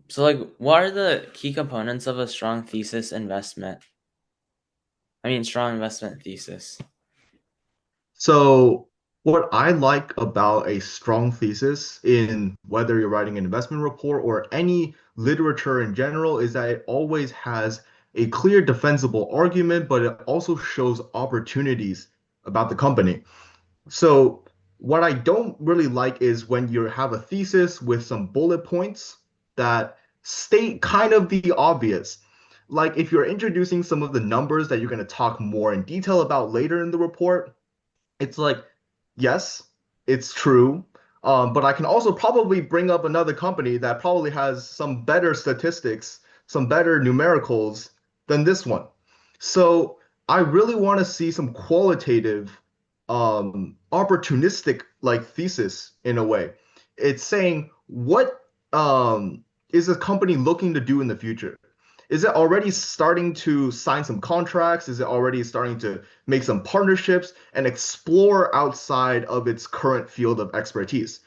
So like what are the key components of a strong thesis investment? I mean strong investment thesis. So, what I like about a strong thesis in whether you're writing an investment report or any literature in general is that it always has a clear defensible argument, but it also shows opportunities about the company. So, what I don't really like is when you have a thesis with some bullet points that state kind of the obvious. Like if you're introducing some of the numbers that you're going to talk more in detail about later in the report, it's like, yes, it's true. But I can also probably bring up another company that probably has some better statistics, some better numericals than this one. So I really want to see some qualitative, opportunistic like thesis in a way. It's saying what is a company looking to do in the future? Is it already starting to sign some contracts? Is it already starting to make some partnerships and explore outside of its current field of expertise?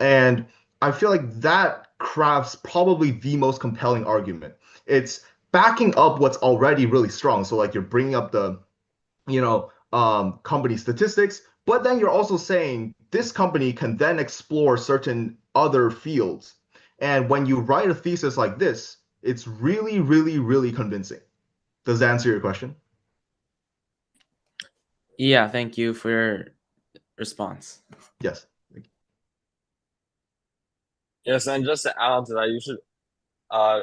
And I feel like that crafts probably the most compelling argument. It's backing up what's already really strong. So like you're bringing up the, company statistics, but then you're also saying this company can then explore certain other fields. And when you write a thesis like this, it's really, really, really convincing. Does that answer your question? Yeah, thank you for your response. Yes. Yes, and just to add on to that, you should uh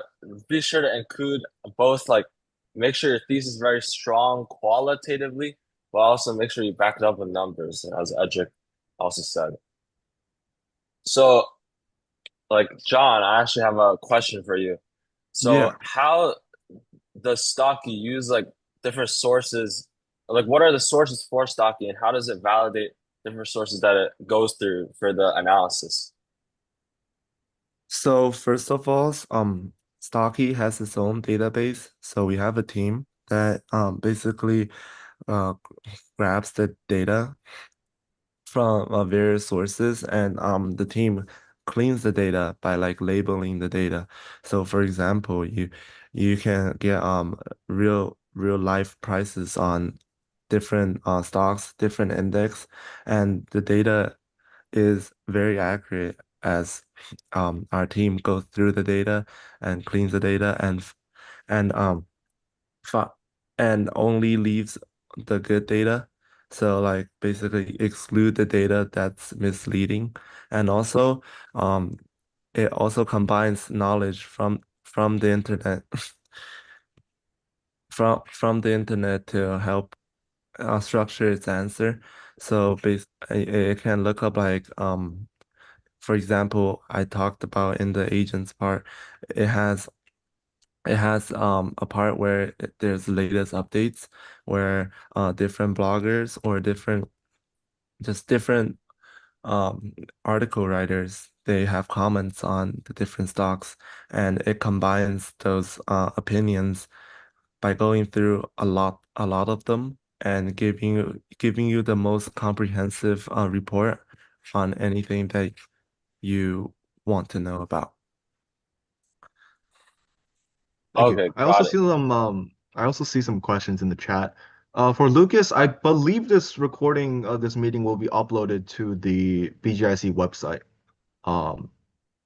be sure to include both like make sure your thesis is very strong qualitatively, but also make sure you back it up with numbers, as Edric also said. So, like John, I actually have a question for you. So, Yeah. how does Stocky use like different sources? Like, what are the sources for Stocky, and how does it validate different sources that it goes through for the analysis? So first of all, Stocky has its own database. So we have a team that basically uh grabs the data from various sources, and the team cleans the data by like labeling the data. So for example, you can get real life prices on different stocks, different index, and the data is very accurate as our team goes through the data and cleans the data and fi and only leaves the good data. So like basically exclude the data that's misleading. And also um it also combines knowledge from the internet from the internet to help structure its answer. So it can look up like for example, I talked about in the agents part, it has a part where there's latest updates where different bloggers or different um article writers, they have comments on the different stocks, and it combines those opinions by going through a lot of them and giving you the most comprehensive report on anything that you want to know about. Thank you. Okay, got it. I also see some questions in the chat. For Lucas, I believe this recording of this meeting will be uploaded to the BGIC website um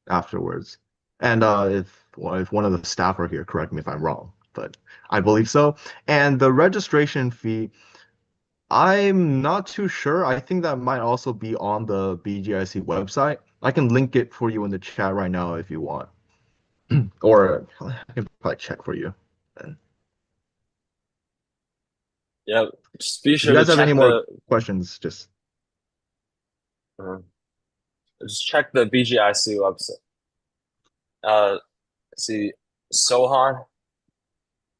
afterwards. And if one of the staff are here, correct me if I'm wrong, but I believe so. And the registration fee, I'm not too sure. I think that might also be on the BGIC website. I can link it for you in the chat right now if you want. Or I can probably check for you. And Yeah, just be if you sure to guys have any check more questions, just uh, the BGIC website. Uh, see, Sohan.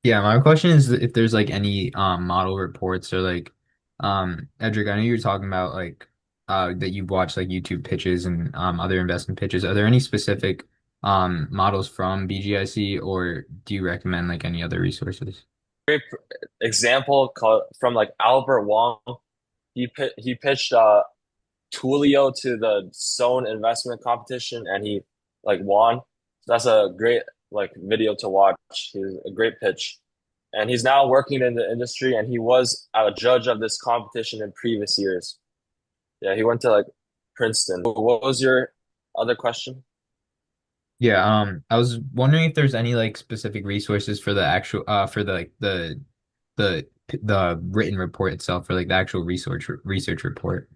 Yeah, my question is if there's like any model reports or like Edric, I know you were talking about like that you've watched like YouTube pitches and other investment pitches. Are there any specific models from BGIC, or do you recommend like any other resources? Example called from like Albert Wong. He pitched Tulio to the Zone investment competition and he like won. That's a great like video to watch. He's a great pitch. And he's now working in the industry and he was a judge of this competition in previous years. Yeah, he went to like Princeton. What was your other question? Yeah, I was wondering if there's any like specific resources for the actual for the like the written report itself, for like the actual research report.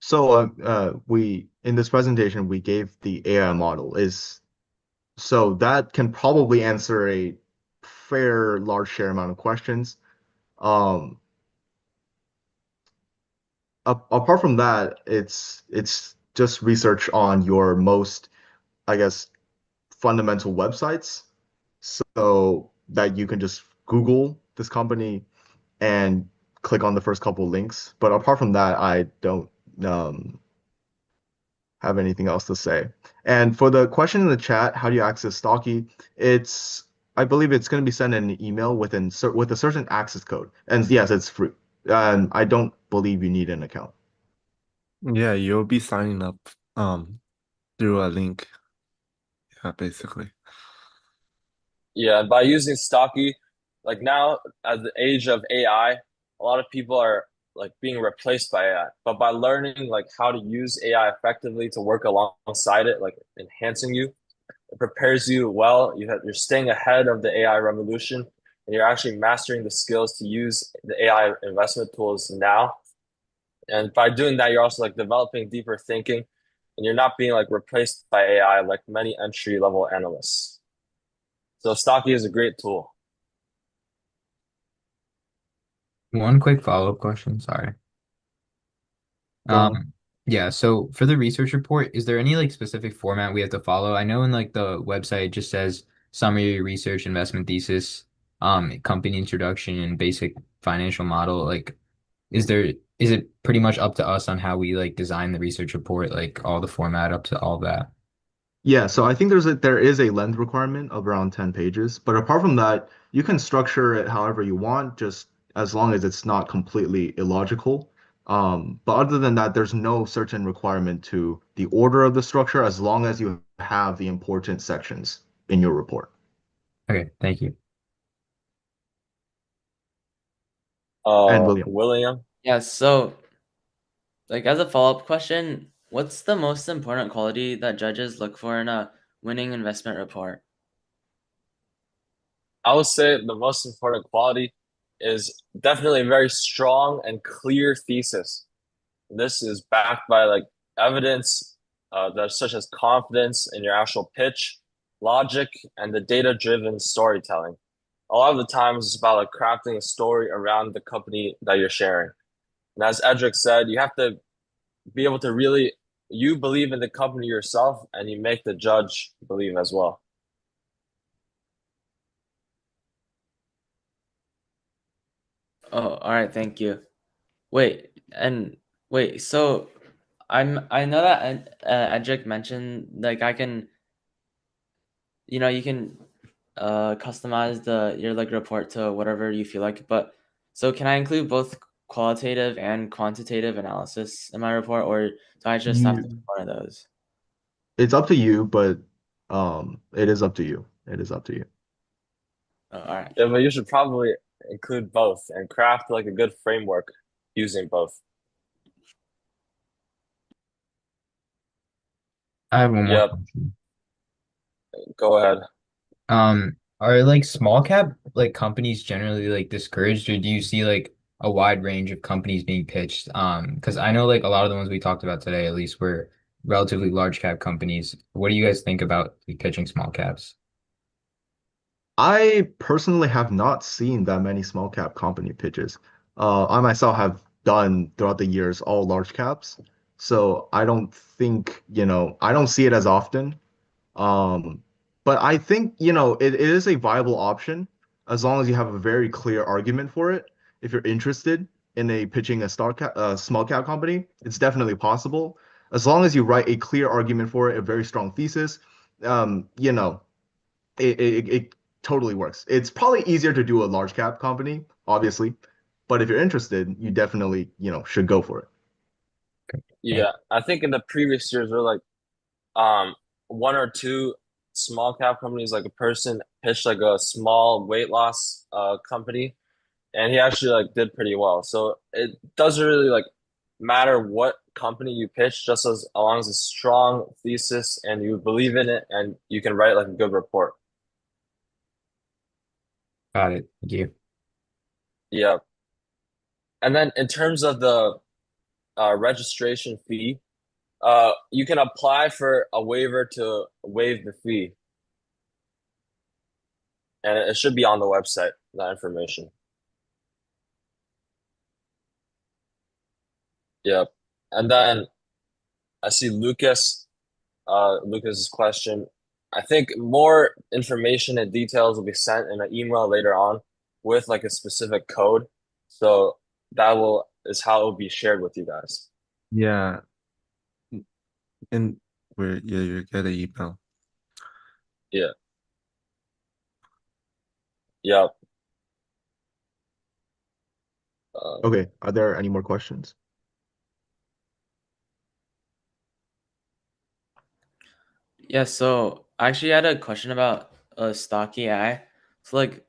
So we in this presentation we gave the AI model is so that can probably answer a fair large share amount of questions. Um, apart from that, it's just research on your most, I guess, fundamental websites, so that you can just Google this company and click on the first couple links. But apart from that, I don't um, have anything else to say. And for the question in the chat, how do you access Stocky? It's I believe it's going to be sent in an email with a certain access code. And yes, it's free. And I don't believe you need an account. Yeah, you'll be signing up through a link. Yeah, basically. Yeah, and by using Stocky, like now at the age of AI, a lot of people are like being replaced by AI. But by learning like how to use AI effectively to work alongside it, like enhancing you, it prepares you well. You're staying ahead of the AI revolution, and you're actually mastering the skills to use the AI investment tools now. And by doing that, you're also like developing deeper thinking, and you're not being like replaced by AI like many entry level analysts. So Stocky is a great tool. One quick follow-up question, sorry. Go on. Yeah, so for the research report, is there any like specific format we have to follow? I know in like the website it just says summary research investment thesis, company introduction and basic financial model. Like, is it pretty much up to us on how we like design the research report, like all the format up to all that? Yeah, so I think there is a length requirement of around 10 pages, but apart from that, you can structure it however you want, just as long as it's not completely illogical. But other than that, there's no certain requirement to the order of the structure as long as you have the important sections in your report. Okay, thank you. And William, William, Yeah, so like as a follow-up question, what's the most important quality that judges look for in a winning investment report? I would say the most important quality is definitely a very strong and clear thesis. This is backed by like evidence that such as confidence in your actual pitch, logic, and the data-driven storytelling. A lot of the times it's about like crafting a story around the company that you're sharing. And as Edric said, you have to be able to really you believe in the company yourself and you make the judge believe as well. Oh, all right, thank you. Wait, and wait, so I know that Edric mentioned like I can, you can customize your like report to whatever you feel like, but so can I include both qualitative and quantitative analysis in my report, or do I just have to you pick one of those? it's up to you, but it is up to you. It is up to you. Oh, all right. Yeah, but you should probably include both and craft like a good framework using both. I have one more Yep, question. go ahead. Are like small cap like companies generally like discouraged, or do you see like a wide range of companies being pitched? Because I know like a lot of the ones we talked about today, at least, were relatively large cap companies. What do you guys think about like, pitching small caps? I personally have not seen that many small cap company pitches. I myself have done throughout the years all large caps, so I don't think, I don't see it as often. Um, but I think, it is a viable option as long as you have a very clear argument for it. If you're interested in pitching a small cap company, it's definitely possible. As long as you write a clear argument for it, a very strong thesis, um, you know, it totally works. It's probably easier to do a large cap company, obviously, but if you're interested, you definitely, should go for it. Thank Yeah, I think in the previous years we're like um one or two small cap companies, like a person pitched like a small weight loss company, and he actually like did pretty well. So it doesn't really like matter what company you pitch, just as long as it's a strong thesis and you believe in it and you can write like a good report. Got it. Thank you. Yeah. And then in terms of the registration fee, you can apply for a waiver to waive the fee, and it should be on the website, that information. Yep. And then I see Lucas's question. I think more information and details will be sent in an email later on with like a specific code. So that will is how it will be shared with you guys. Yeah, and where yeah, you get an email. Yeah. Yep. Okay, are there any more questions? Yeah, so I actually had a question about stock AI. So like,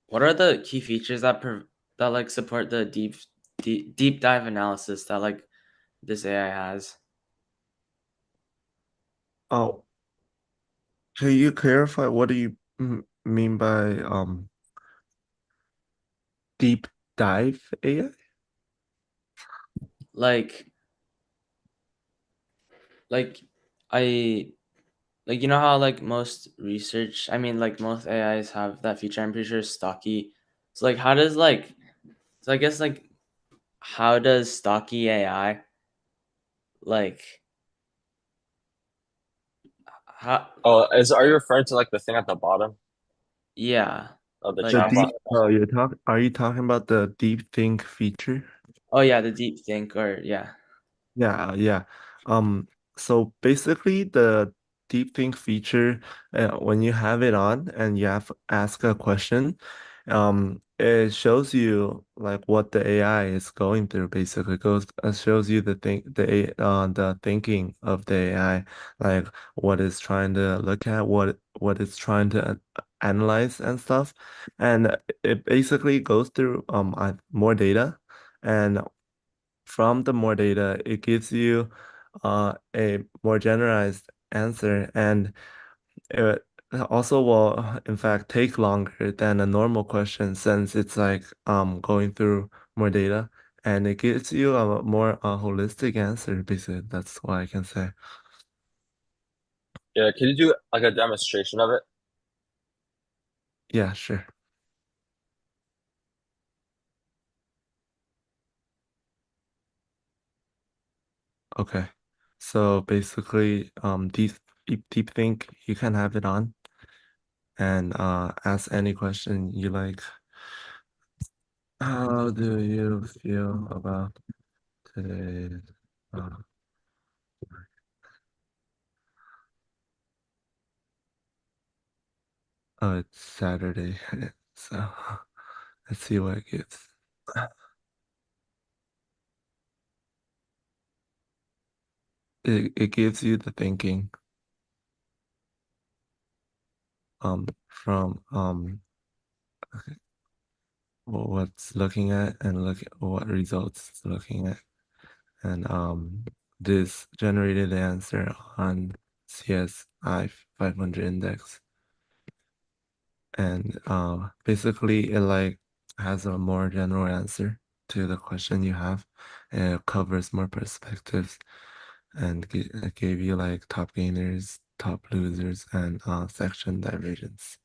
what are the key features that like support the deep dive analysis that like this AI has? Oh, can you clarify what do you mean by deep dive AI? Like like I like you know how like most research, I mean like most AIs have that feature. I'm pretty sure Stocky. So like how does like so I guess like how does Stocky AI like how Oh, is are you referring to like the thing at the bottom yeah of the like The chatbot? deep are you talking about the deep think feature? oh yeah the deep think or yeah. Yeah, yeah. Um, so basically the deep think feature, when you have it on and you have ask a question, it shows you like what the AI is going through. Basically, goes shows you the thinking of the AI, like what it's trying to look at, what it's trying to analyze and stuff, and it basically goes through more data. And from the more data, it gives you a more generalized answer, and it also will, in fact, take longer than a normal question since it's like going through more data, and it gives you a more holistic answer. Basically, that's what I can say. Yeah, can you do like a demonstration of it? Yeah, sure. Okay. So basically, deep think, you can have it on and ask any question you like. How do you feel about today's uh, oh, it's Saturday, so let's see what it gives. It gives you the thinking from what's looking at and look at what results it's looking at, and this generated the answer on CSI 500 index, and basically it like has a more general answer to the question you have, and it covers more perspectives, and it gave you like top gainers, top losers, and section divergence.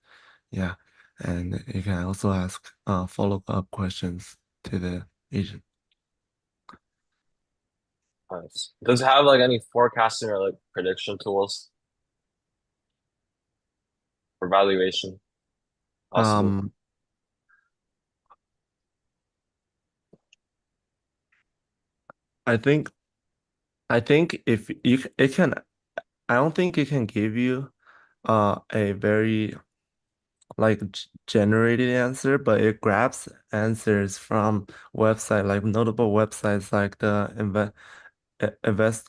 Yeah, and you can also ask follow-up questions to the agent. Nice. Does it have like any forecasting or like prediction tools for valuation possibly? Um, I think if you it can, I don't think it can give you a very like generated answer, but it grabs answers from website like notable websites like the invest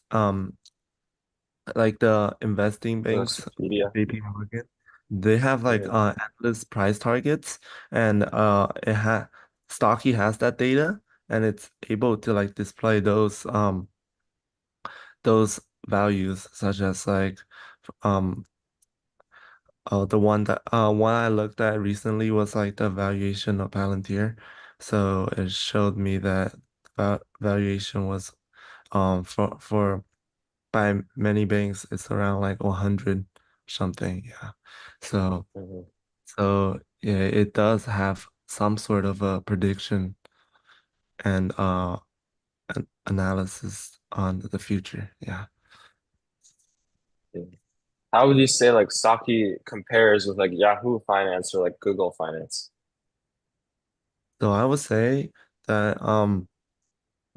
like the investing banks, Wikipedia. JP Morgan, they have like Hmm. endless price targets, and Stocky has that data, and it's able to like display those values, such as like um the one I looked at recently was like the valuation of Palantir. So it showed me that valuation was for by many banks it's around like 100 something. Yeah. So Hmm. yeah, it does have some sort of a prediction and an analysis on the future. Yeah. How would you say like Saki compares with like Yahoo Finance or like Google Finance? So I would say that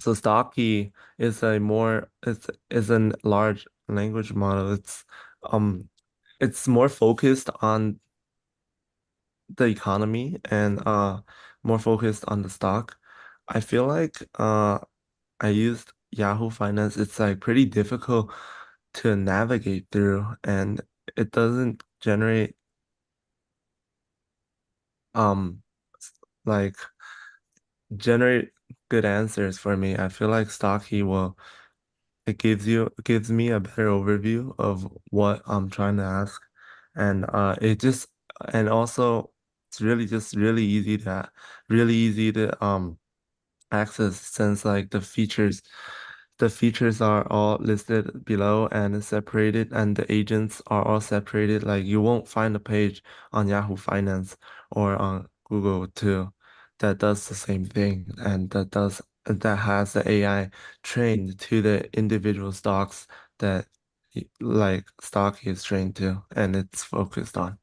so Stocky is a more is a large language model. Um it's more focused on the economy and more focused on the stock. I feel like I used Yahoo Finance. It's like pretty difficult to navigate through, and it doesn't um s- like generate good answers for me. I feel like Stocky will it gives me a better overview of what I'm trying to ask. And and also it's really just really easy to access since like the features are all listed below and separated, and the agents are all separated. Like you won't find a page on Yahoo Finance or on Google too that does the same thing, and that has the AI trained to the individual stocks that like stock is trained to and it's focused on.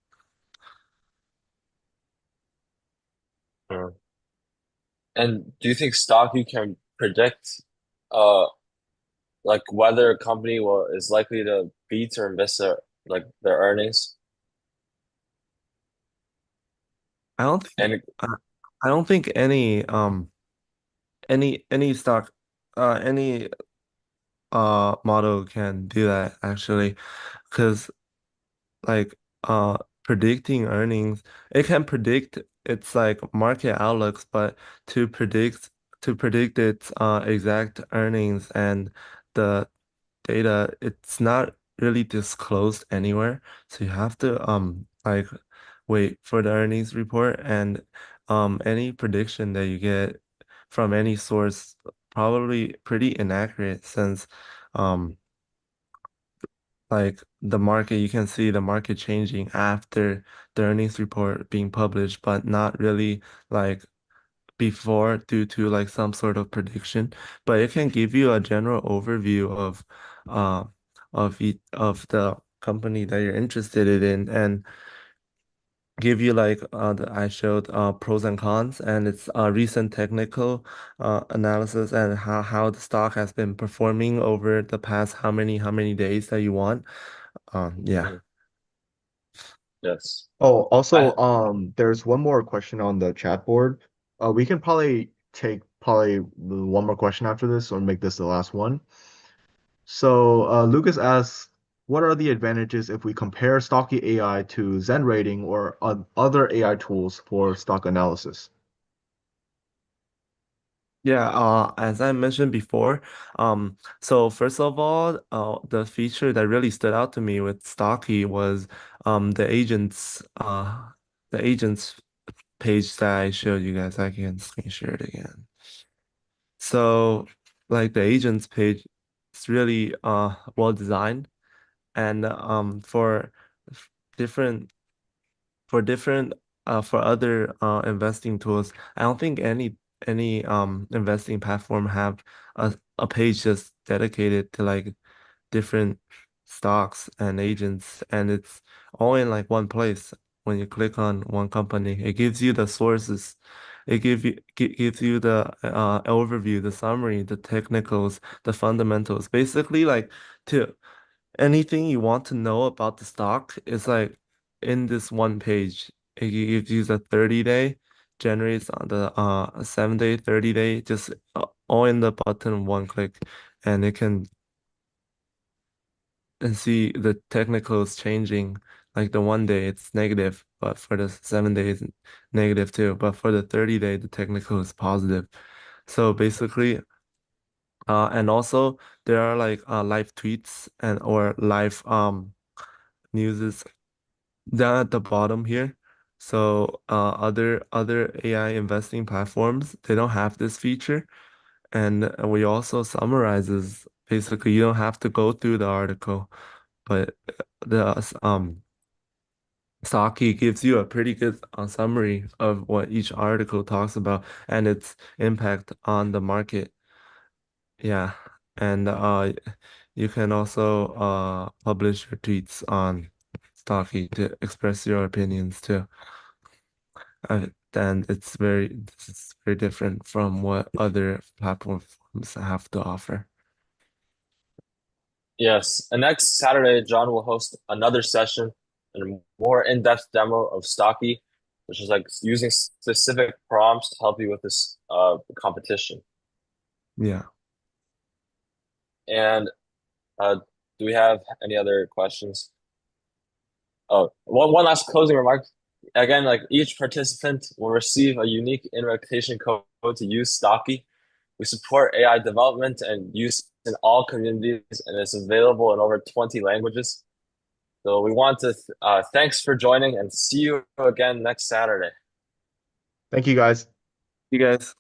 Mm. And do you think Stocky can predict uh like whether a company will is likely to beat or miss their earnings? I don't think And uh, I don't think any stock any model can do that actually, because like predicting earnings, it can predict its like market outlooks, but to predict to predict its exact earnings and the data, it's not really disclosed anywhere. So you have to like wait for the earnings report, and any prediction that you get from any source probably pretty inaccurate since um like the market, you can see the market changing after the earnings report being published, but not really like before due to like some sort of prediction. But it can give you a general overview uh of the company that you're interested in, and give you like I showed pros and cons and its recent technical analysis and how the stock has been performing over the past how many days that you want. Yeah. Mhm. Yes. Oh, I also, there's one more question on the chat board. We can probably take probably one more question after this or make this the last one. So, Lucas asks, what are the advantages if we compare Stocky AI to Zen Rating or other AI tools for stock analysis? Yeah, as I mentioned before, so first of all, the feature that really stood out to me with Stocky was the agents page that I showed you guys. I can screen share it again. So like the agents page, it's really well designed, and different different for other investing tools, I don't think any investing platform have a page just dedicated to like different stocks and agents, and it's all in like one place. When you click on one company, it gives you the sources. It gives you the overview, the summary, the technicals, the fundamentals. Basically, like to anything you want to know about the stock is like in this one page. It gives you the 30-day, generates on the 7-day, 30-day, just all in the button one click, and it can and see the technicals changing. Like the 1 day it's negative, but for the 7 days negative too. But for the 30 day, the technical is positive. So basically, and also there are like live tweets and or live newses down at the bottom here. So other AI investing platforms, they don't have this feature. And we also summarizes basically you don't have to go through the article, but the Saki gives you a pretty good summary of what each article talks about and its impact on the market. Yeah. And you can also publish your tweets on Stocky to express your opinions too. And this is very different from what other platforms have to offer. Yes, and next Saturday, John will host another session and a more in-depth demo of Stocky, which is like using specific prompts to help you with this competition. Yeah. And uh, do we have any other questions? Oh, one last closing remark. Again, like each participant will receive a unique invitation code to use Stocky. We support AI development and use in all communities, and it's available in over 20 languages. So we want to thanks for joining and see you again next Saturday. Thank you guys. You guys.